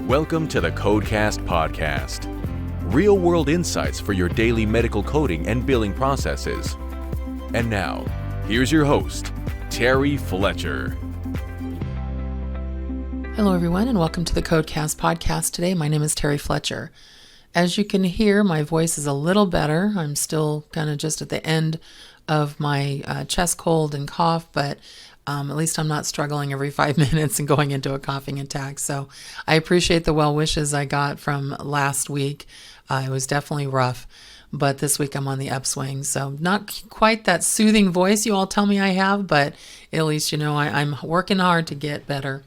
Welcome to the Codecast podcast. Real-world insights for your daily medical coding and billing processes. And now, here's your host, Terry Fletcher. Hello, everyone, and welcome to the Codecast podcast today. My name is Terry Fletcher. As you can hear, my voice is a little better. I'm still kind of just at the end of my chest cold and cough, but at least I'm not struggling every 5 minutes and going into a coughing attack. So I appreciate the well wishes I got from last week. It was definitely rough, but this week I'm on the upswing. So not quite that soothing voice you all tell me I have, but at least you know I'm working hard to get better.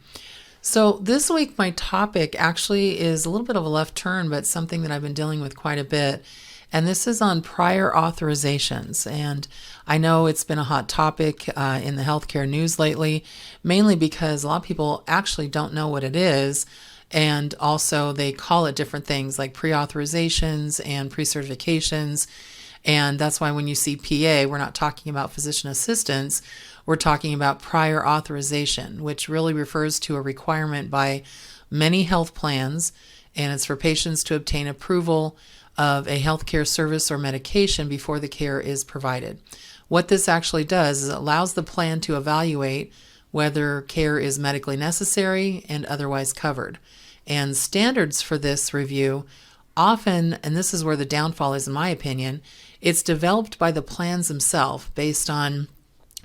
So this week my topic actually is a little bit of a left turn, but something that I've been dealing with quite a bit. And this is on prior authorizations. And I know it's been a hot topic in the healthcare news lately, mainly because a lot of people actually don't know what it is. And also they call it different things like pre-authorizations and pre-certifications. And that's why when you see PA, we're not talking about physician assistants. We're talking about prior authorization, which really refers to a requirement by many health plans. And it's for patients to obtain approval of a healthcare service or medication before the care is provided. What this actually does is it allows the plan to evaluate whether care is medically necessary and otherwise covered. And standards for this review often, and this is where the downfall is in my opinion, it's developed by the plans themselves based on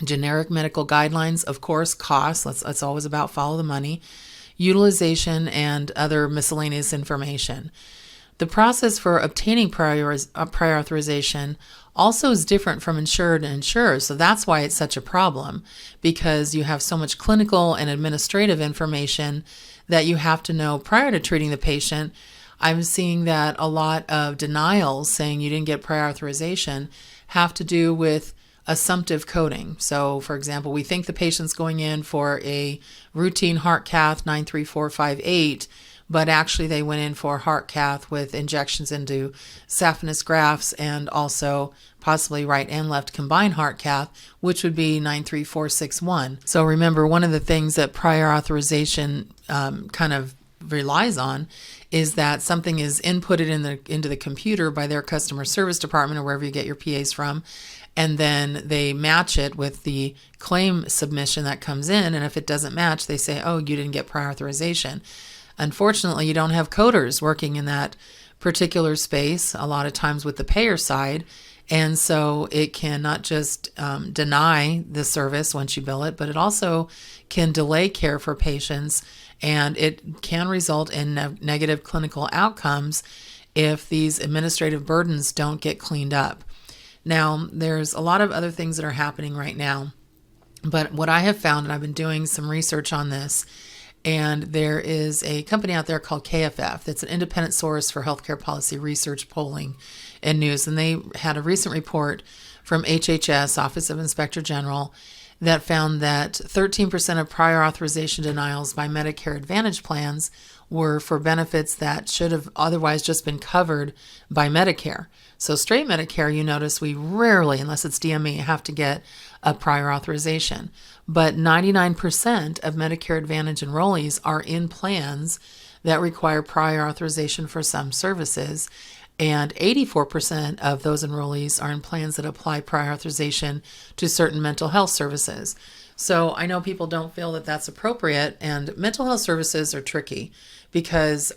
generic medical guidelines, of course, costs, it's always about follow the money, utilization, and other miscellaneous information. The process for obtaining prior authorization also is different from insurer to insurer, so that's why it's such a problem, because you have so much clinical and administrative information that you have to know prior to treating the patient. I'm seeing that a lot of denials saying you didn't get prior authorization have to do with assumptive coding. So, for example, we think the patient's going in for a routine heart cath 93458, but actually they went in for a heart cath with injections into saphenous grafts and also possibly right and left combined heart cath, which would be 93461. So remember, one of the things that prior authorization kind of relies on is that something is inputted into the computer by their customer service department or wherever you get your PAs from, and then they match it with the claim submission that comes in, and if it doesn't match, they say, oh, you didn't get prior authorization. Unfortunately, you don't have coders working in that particular space, a lot of times with the payer side, and so it can not just deny the service once you bill it, but it also can delay care for patients, and it can result in negative clinical outcomes if these administrative burdens don't get cleaned up. Now, there's a lot of other things that are happening right now, but what I have found, and I've been doing some research on this, and there is a company out there called KFF that's an independent source for healthcare policy research, polling, and news. And they had a recent report from HHS, Office of Inspector General, that found that 13% of prior authorization denials by Medicare Advantage plans were for benefits that should have otherwise just been covered by Medicare. So straight Medicare, you notice we rarely, unless it's DME, have to get a prior authorization. But 99% of Medicare Advantage enrollees are in plans that require prior authorization for some services, and 84% of those enrollees are in plans that apply prior authorization to certain mental health services. So I know people don't feel that that's appropriate, and mental health services are tricky because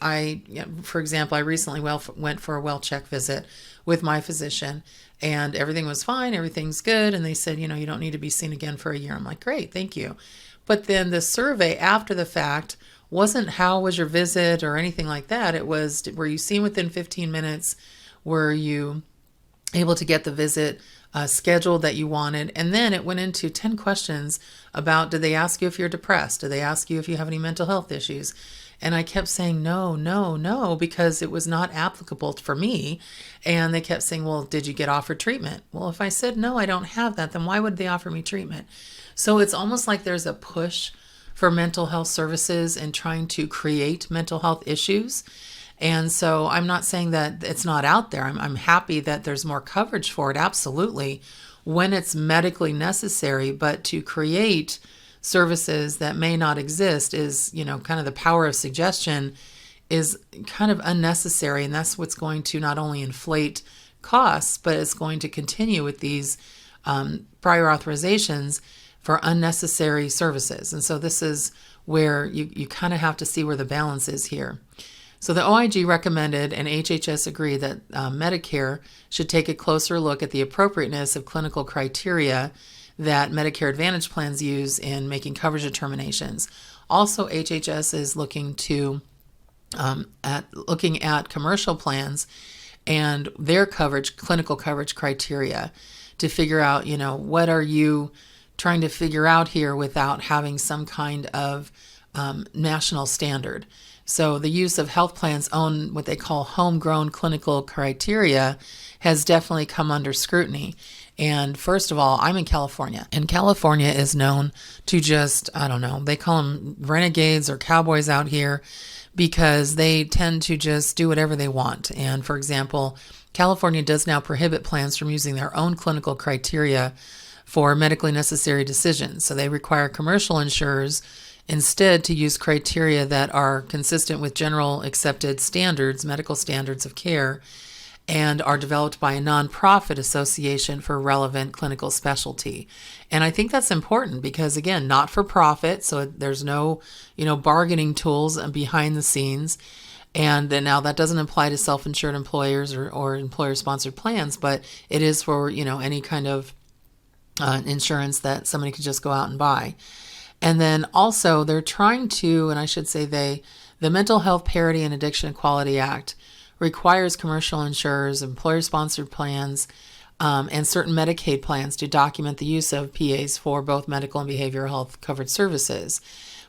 for example, I recently went for a well check visit with my physician, and everything was fine, everything's good, and they said, you don't need to be seen again for a year. I'm like, great, thank you. But then the survey after the fact wasn't how was your visit or anything like that. It was, were you seen within 15 minutes? Were you able to get the visit scheduled that you wanted? And then it went into 10 questions about, did they ask you if you're depressed? Did they ask you if you have any mental health issues? And I kept saying, no, because it was not applicable for me. And they kept saying, well, did you get offered treatment? Well, if I said, no, I don't have that, then why would they offer me treatment? So it's almost like there's a push for mental health services and trying to create mental health issues. And so I'm not saying that it's not out there. I'm happy that there's more coverage for it, absolutely, when it's medically necessary. But to create services that may not exist is, kind of the power of suggestion is kind of unnecessary, and that's what's going to not only inflate costs, but it's going to continue with these prior authorizations for unnecessary services. And so this is where you kind of have to see where the balance is here. So the OIG recommended and HHS agreed that Medicare should take a closer look at the appropriateness of clinical criteria that Medicare Advantage plans use in making coverage determinations. Also, HHS is looking at commercial plans and their clinical coverage criteria to figure out, what are you trying to figure out here without having some kind of national standard. So the use of health plans' own what they call homegrown clinical criteria has definitely come under scrutiny. And first of all, I'm in California, and California is known to just, they call them renegades or cowboys out here because they tend to just do whatever they want. And for example, California does now prohibit plans from using their own clinical criteria for medically necessary decisions. So they require commercial insurers instead to use criteria that are consistent with general accepted standards, medical standards of care, and are developed by a nonprofit association for relevant clinical specialty. And I think that's important because, again, not for profit, so there's no, bargaining tools behind the scenes. And then now that doesn't apply to self-insured employers or employer-sponsored plans, but it is for, any kind of insurance that somebody could just go out and buy. And then also they're trying to, and I should say the Mental Health Parity and Addiction Equality Act requires commercial insurers, employer-sponsored plans, and certain Medicaid plans to document the use of PAs for both medical and behavioral health covered services.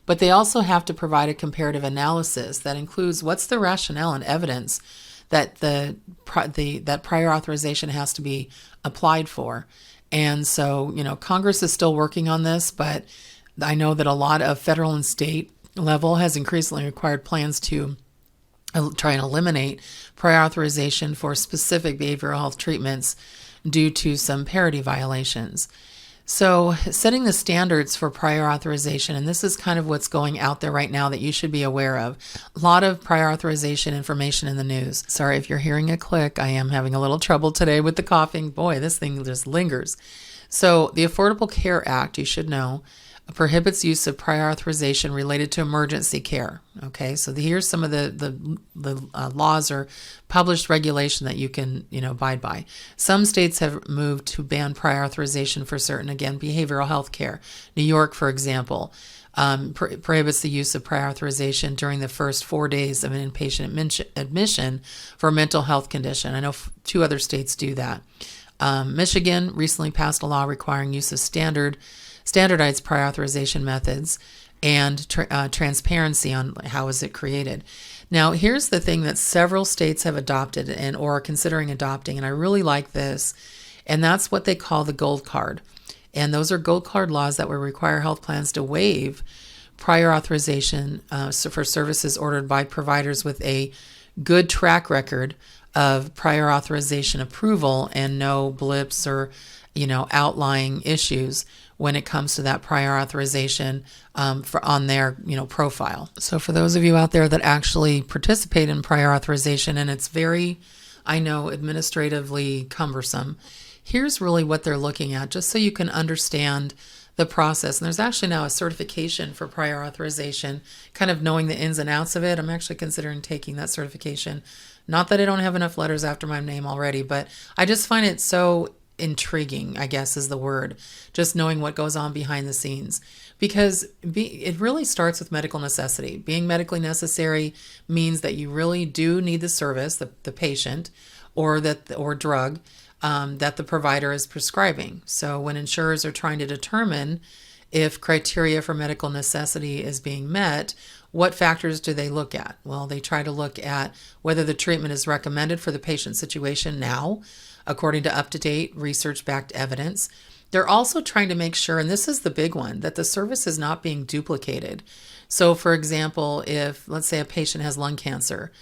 But they also have to provide a comparative analysis that includes what's the rationale and evidence that that prior authorization has to be applied for. And so, Congress is still working on this, but I know that a lot of federal and state level has increasingly required plans to try and eliminate prior authorization for specific behavioral health treatments due to some parity violations. So setting the standards for prior authorization, and this is kind of what's going out there right now that you should be aware of. A lot of prior authorization information in the news. Sorry if you're hearing a click. I am having a little trouble today with the coughing. Boy, this thing just lingers. So the Affordable Care Act, you should know, prohibits use of prior authorization related to emergency care. Okay, so here's some of the laws or published regulation that you can abide by. Some states have moved to ban prior authorization for certain, again, behavioral health care. New York, for example, prohibits the use of prior authorization during the first 4 days of an inpatient admission for a mental health condition. I know 2 other states do that. Michigan recently passed a law requiring use of standardized prior authorization methods and transparency on how is it created. Now, here's the thing that several states have adopted or are considering adopting, and I really like this, and that's what they call the gold card. And those are gold card laws that will require health plans to waive prior authorization for services ordered by providers with a good track record of prior authorization approval and no blips or outlying issues when it comes to that prior authorization on their profile. So for those of you out there that actually participate in prior authorization, and it's very, I know, administratively cumbersome, here's really what they're looking at, just so you can understand the process. And there's actually now a certification for prior authorization, kind of knowing the ins and outs of it. I'm actually considering taking that certification. Not that I don't have enough letters after my name already, but I just find it so intriguing, I guess is the word, just knowing what goes on behind the scenes. Because it really starts with medical necessity. Being medically necessary means that you really do need the service, the patient, or drug that the provider is prescribing. So when insurers are trying to determine if criteria for medical necessity is being met, what factors do they look at? Well, they try to look at whether the treatment is recommended for the patient situation now, according to up-to-date research-backed evidence. They're also trying to make sure, and this is the big one, that the service is not being duplicated. So, for example, if, let's say, a patient has lung cancer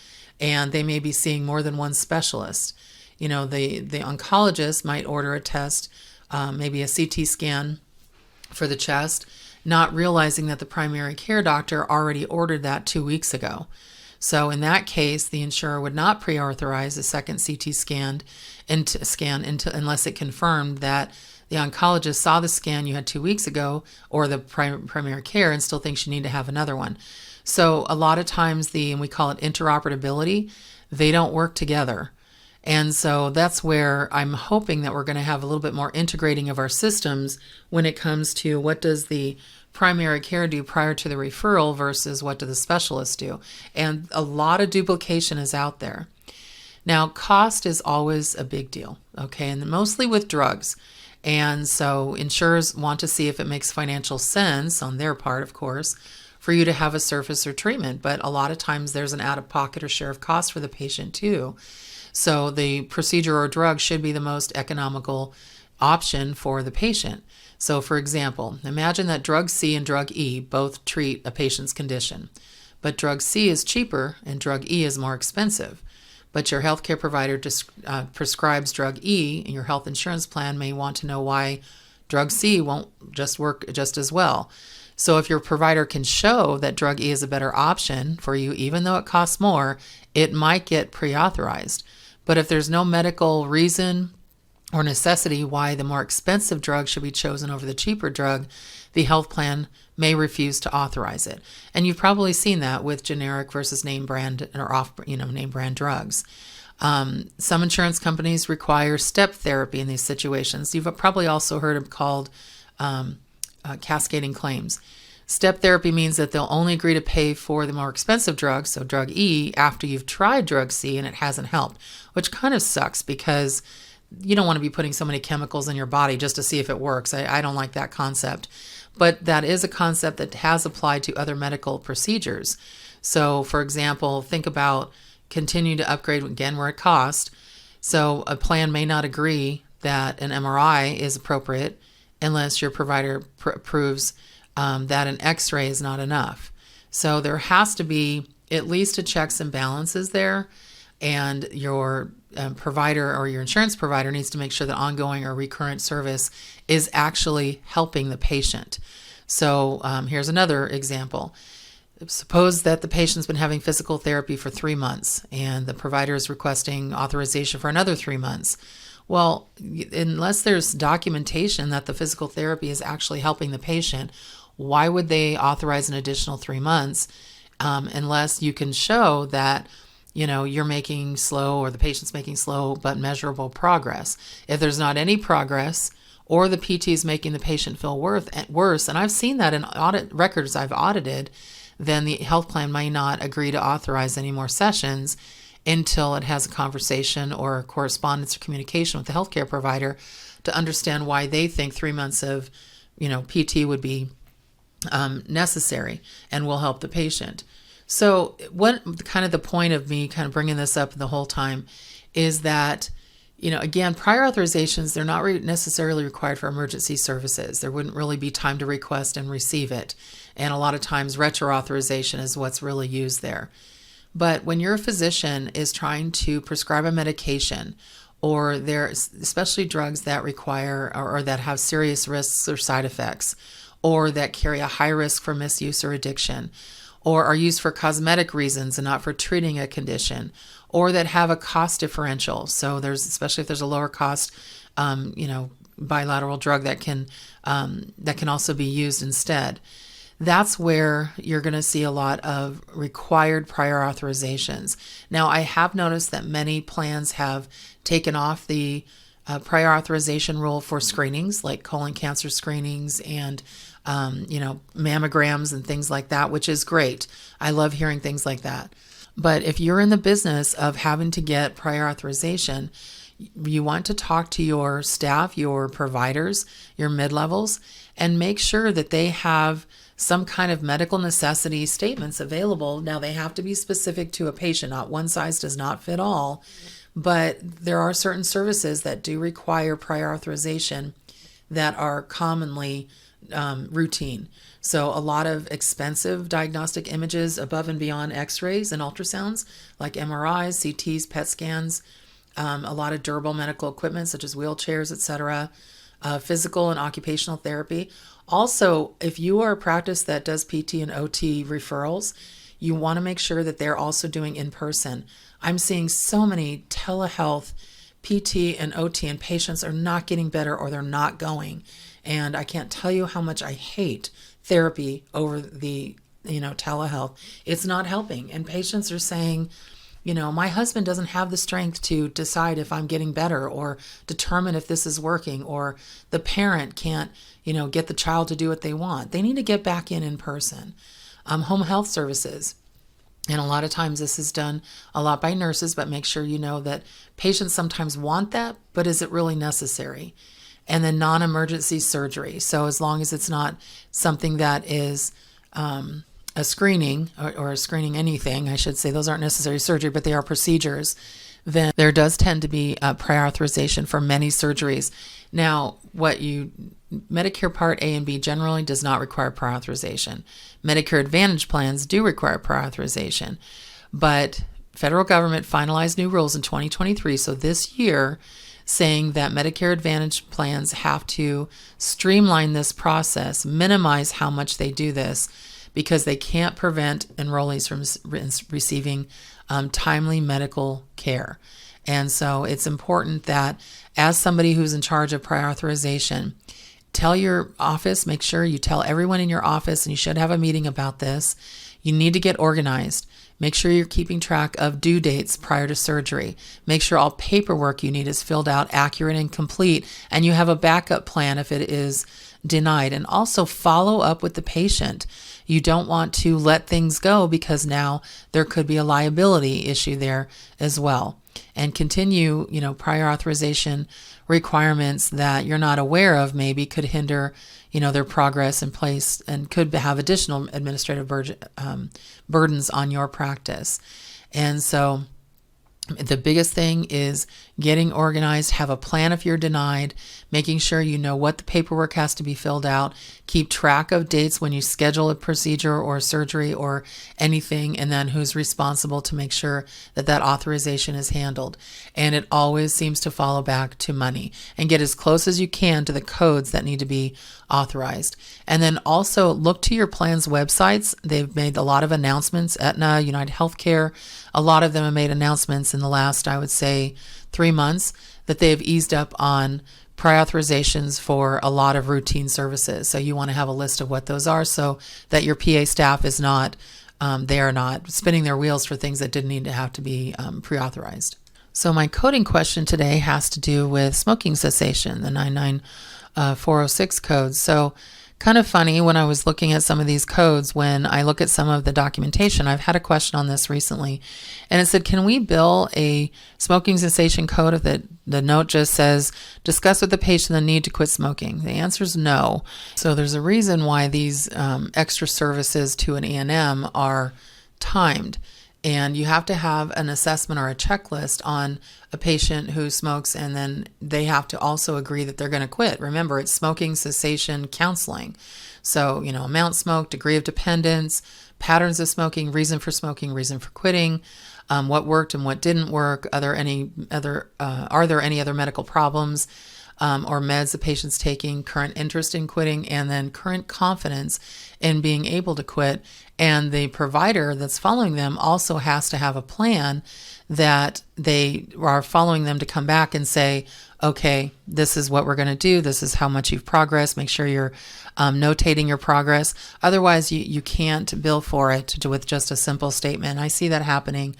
and they may be seeing more than one specialist, the oncologist might order a test, maybe a CT scan for the chest, not realizing that the primary care doctor already ordered that 2 weeks ago. So in that case, the insurer would not pre-authorize a second CT scan unless it confirmed that the oncologist saw the scan you had 2 weeks ago, or the primary care, and still thinks you need to have another one. So a lot of times and we call it interoperability, they don't work together. And so that's where I'm hoping that we're going to have a little bit more integrating of our systems when it comes to what does the primary care do prior to the referral versus what do the specialists do. And a lot of duplication is out there. Now, cost is always a big deal, okay, and mostly with drugs. And so insurers want to see if it makes financial sense on their part, of course, for you to have a service or treatment. But a lot of times there's an out-of-pocket or share of cost for the patient too. So the procedure or drug should be the most economical option for the patient. So for example, imagine that drug C and drug E both treat a patient's condition, but drug C is cheaper and drug E is more expensive. But your healthcare provider prescribes drug E, and your health insurance plan may want to know why drug C won't just work just as well. So if your provider can show that drug E is a better option for you, even though it costs more, it might get pre-authorized. But if there's no medical reason or necessity why the more expensive drug should be chosen over the cheaper drug, the health plan may refuse to authorize it. And you've probably seen that with generic versus name brand or name brand drugs. Some insurance companies require step therapy in these situations. You've probably also heard of called cascading claims. Step therapy means that they'll only agree to pay for the more expensive drug, so drug E, after you've tried drug C and it hasn't helped, which kind of sucks because you don't want to be putting so many chemicals in your body just to see if it works. I don't like that concept. But that is a concept that has applied to other medical procedures. So, for example, think about continue to upgrade again where it costs. So a plan may not agree that an MRI is appropriate unless your provider proves that an X-ray is not enough. So there has to be at least a checks and balances there, and your provider or your insurance provider needs to make sure that ongoing or recurrent service is actually helping the patient. So here's another example. Suppose that the patient's been having physical therapy for 3 months and the provider is requesting authorization for another 3 months. Well, unless there's documentation that the physical therapy is actually helping the patient, why would they authorize an additional 3 months unless you can show that you're making slow or the patient's making slow but measurable progress? If there's not any progress or the PT is making the patient feel worse, and I've seen that in audit records I've audited, then the health plan may not agree to authorize any more sessions until it has a conversation or correspondence or communication with the healthcare provider to understand why they think 3 months of PT would be necessary and will help the patient. So what kind of the point of me kind of bringing this up the whole time is that, again, prior authorizations, they're not necessarily required for emergency services. There wouldn't really be time to request and receive it. And a lot of times retro authorization is what's really used there. But when your physician is trying to prescribe a medication, or especially drugs that require or that have serious risks or side effects, or that carry a high risk for misuse or addiction, or are used for cosmetic reasons and not for treating a condition, or that have a cost differential. So especially if there's a lower cost, bilateral drug that can also be used instead. That's where you're going to see a lot of required prior authorizations. Now, I have noticed that many plans have taken off the prior authorization rule for screenings, like colon cancer screenings and mammograms and things like that, which is great. I love hearing things like that. But if you're in the business of having to get prior authorization, you want to talk to your staff, your providers, your mid-levels, and make sure that they have some kind of medical necessity statements available. Now, they have to be specific to a patient. Not one size does not fit all, but there are certain services that do require prior authorization that are commonly routine. So a lot of expensive diagnostic images above and beyond x-rays and ultrasounds, like MRIs, CTs, PET scans, a lot of durable medical equipment such as wheelchairs, etc., physical and occupational therapy. Also, if you are a practice that does PT and OT referrals, you want to make sure that they're also doing in person. I'm seeing so many telehealth PT and OT, and patients are not getting better or they're not going. And I can't tell you how much I hate therapy over the, telehealth. It's not helping. And patients are saying, my husband doesn't have the strength to decide if I'm getting better or determine if this is working, or the parent can't, get the child to do what they want. They need to get back in person. Home health services. And a lot of times this is done a lot by nurses, but make sure you know that patients sometimes want that, but is it really necessary? And then non-emergency surgery. So as long as it's not something that is a screening or a screening anything, I should say, those aren't necessary surgery, but they are procedures, then there does tend to be a prior authorization for many surgeries. Now, Medicare Part A and B generally does not require prior authorization. Medicare Advantage plans do require prior authorization, but federal government finalized new rules in 2023, so this year, saying that Medicare Advantage plans have to streamline this process, minimize how much they do this, because they can't prevent enrollees from receiving timely medical care. And so it's important that as somebody who's in charge of prior authorization, tell your office, make sure you tell everyone in your office, and you should have a meeting about this. You need to get organized. Make sure you're keeping track of due dates prior to surgery. Make sure all paperwork you need is filled out, accurate and complete, and you have a backup plan if it is denied. And also follow up with the patient. You don't want to let things go because now there could be a liability issue there as well. And continue, prior authorization requirements that you're not aware of maybe could hinder, their progress in place and could have additional administrative burdens on your practice. And so the biggest thing is getting organized, have a plan if you're denied, making sure you know what the paperwork has to be filled out, keep track of dates when you schedule a procedure or surgery or anything, and then who's responsible to make sure that that authorization is handled. And it always seems to follow back to money, and get as close as you can to the codes that need to be authorized. And then also look to your plan's websites. They've made a lot of announcements. Aetna, United Healthcare, a lot of them have made announcements in the last, I would say, 3 months that they've eased up on prior authorizations for a lot of routine services. So you want to have a list of what those are so that your PA staff is not, they are not spinning their wheels for things that didn't need to have to be pre-authorized. So my coding question today has to do with smoking cessation, the 99406 codes. So kind of funny when I was looking at some of these codes, when I look at some of the documentation, I've had a question on this recently, and it said, can we bill a smoking cessation code if the note just says, discuss with the patient the need to quit smoking? The answer is no. So there's a reason why these extra services to an E&M are timed. And you have to have an assessment or a checklist on a patient who smokes, and then they have to also agree that they're going to quit. Remember, it's smoking cessation counseling. So, amount smoked, degree of dependence, patterns of smoking, reason for quitting, what worked and what didn't work. Are there any other medical problems or meds the patient's taking, current interest in quitting, and then current confidence in being able to quit. And the provider that's following them also has to have a plan that they are following them to come back and say, okay, this is what we're going to do. This is how much you've progressed. Make sure you're notating your progress. Otherwise, you can't bill for it with just a simple statement. I see that happening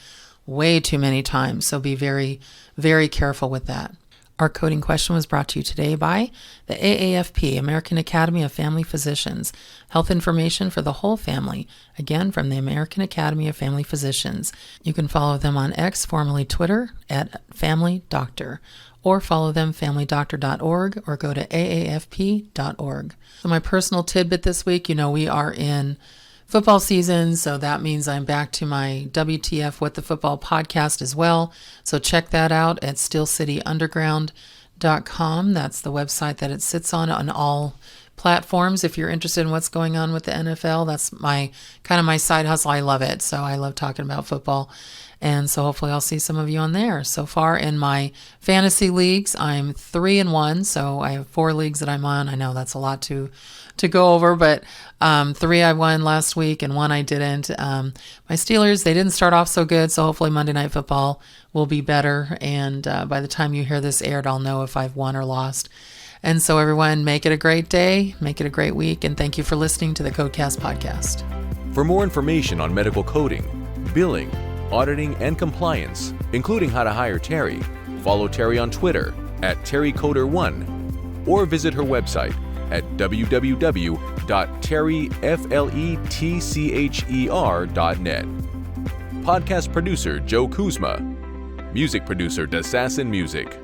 way too many times. So be very, very careful with that. Our coding question was brought to you today by the AAFP, American Academy of Family Physicians. Health information for the whole family. Again, from the American Academy of Family Physicians. You can follow them on X, formerly Twitter, at Family Doctor, or follow them familydoctor.org or go to aafp.org. So my personal tidbit this week, we are in football season, so that means I'm back to my WTF What the Football podcast as well. So check that out at stillcityunderground.com. That's the website that it sits on all platforms. If you're interested in what's going on with the NFL, that's my side hustle. I love it. So I love talking about football. And so hopefully I'll see some of you on there. So far in my fantasy leagues, I'm 3-1. So I have 4 leagues that I'm on. I know that's a lot to go over, but 3 I won last week and 1 I didn't. My Steelers, they didn't start off so good. So hopefully Monday Night Football will be better. And by the time you hear this aired, I'll know if I've won or lost. And so everyone, make it a great day, make it a great week. And thank you for listening to the Codecast podcast. For more information on medical coding, billing, auditing, and compliance, including how to hire Terry, follow Terry on Twitter at TerryCoder1 or visit her website at www.terryfletcher.net. Podcast producer Joe Kuzma. Music producer Dassassin Music.